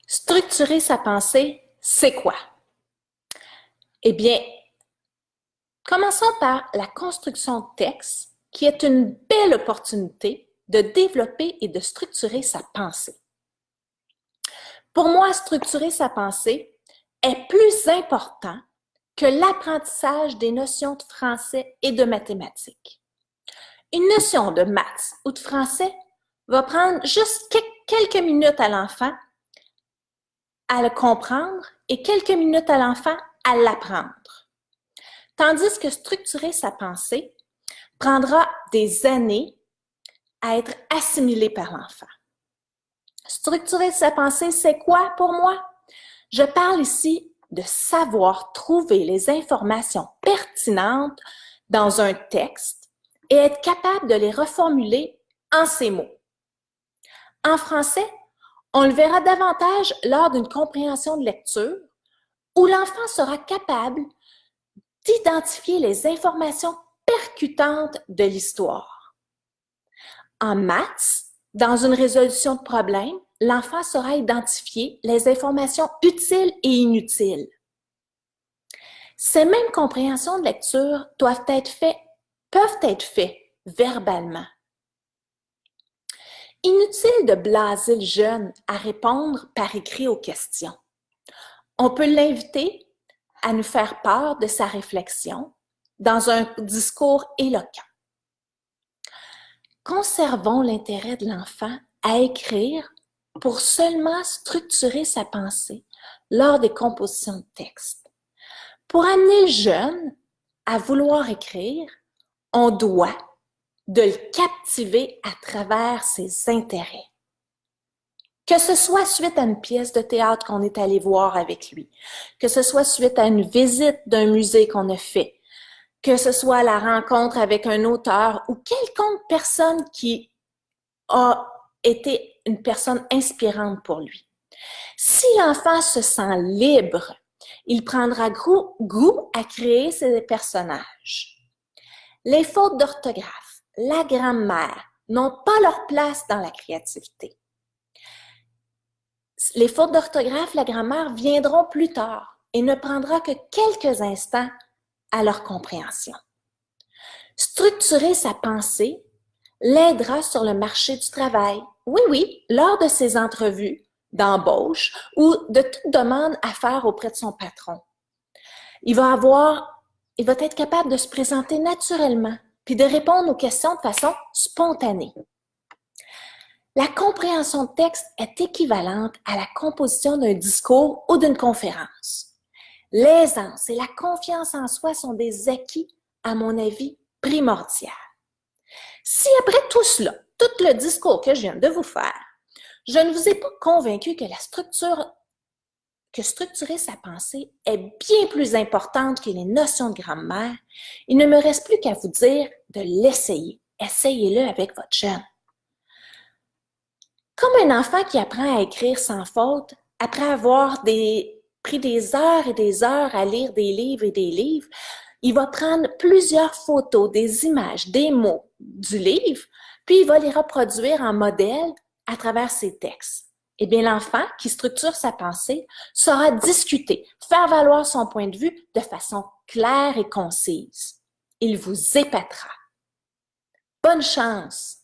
Structurer sa pensée, c'est quoi? Eh bien, commençons par la construction de texte, qui est une belle opportunité de développer et de structurer sa pensée. Pour moi, structurer sa pensée est plus important que l'apprentissage des notions de français et de mathématiques. Une notion de maths ou de français va prendre juste quelques minutes à l'enfant à le comprendre et quelques minutes à l'enfant à l'apprendre. Tandis que structurer sa pensée prendra des années à être assimilé par l'enfant. Structurer sa pensée, c'est quoi pour moi? Je parle ici de savoir trouver les informations pertinentes dans un texte et être capable de les reformuler en ces mots. En français, on le verra davantage lors d'une compréhension de lecture où l'enfant sera capable d'identifier les informations percutantes de l'histoire. En maths, dans une résolution de problème, l'enfant saura identifier les informations utiles et inutiles. Ces mêmes compréhensions de lecture peuvent être faites verbalement. Inutile de blaser le jeune à répondre par écrit aux questions. On peut l'inviter à nous faire part de sa réflexion dans un discours éloquent. Conservons l'intérêt de l'enfant à écrire pour seulement structurer sa pensée lors des compositions de texte. Pour amener le jeune à vouloir écrire, on doit de le captiver à travers ses intérêts. Que ce soit suite à une pièce de théâtre qu'on est allé voir avec lui, que ce soit suite à une visite d'un musée qu'on a fait, que ce soit la rencontre avec un auteur ou quelconque personne qui a été une personne inspirante pour lui. Si l'enfant se sent libre, il prendra goût à créer ses personnages. Les fautes d'orthographe, la grammaire n'ont pas leur place dans la créativité. Les fautes d'orthographe, la grammaire viendront plus tard et ne prendra que quelques instants à leur compréhension. Structurer sa pensée l'aidera sur le marché du travail. Oui, lors de ses entrevues d'embauche ou de toute demande à faire auprès de son patron. Il va être capable de se présenter naturellement puis de répondre aux questions de façon spontanée. La compréhension de texte est équivalente à la composition d'un discours ou d'une conférence. L'aisance et la confiance en soi sont des acquis, à mon avis, primordiaux. Si après tout cela, tout le discours que je viens de vous faire, je ne vous ai pas convaincu que structurer sa pensée est bien plus importante que les notions de grammaire, il ne me reste plus qu'à vous dire de l'essayer. Essayez-le avec votre jeune. Comme un enfant qui apprend à écrire sans faute, après avoir pris des heures et des heures à lire des livres et des livres, il va prendre plusieurs photos, des images, des mots du livre, puis il va les reproduire en modèle à travers ses textes. Eh bien, l'enfant qui structure sa pensée saura discuter, faire valoir son point de vue de façon claire et concise. Il vous épatera. Bonne chance!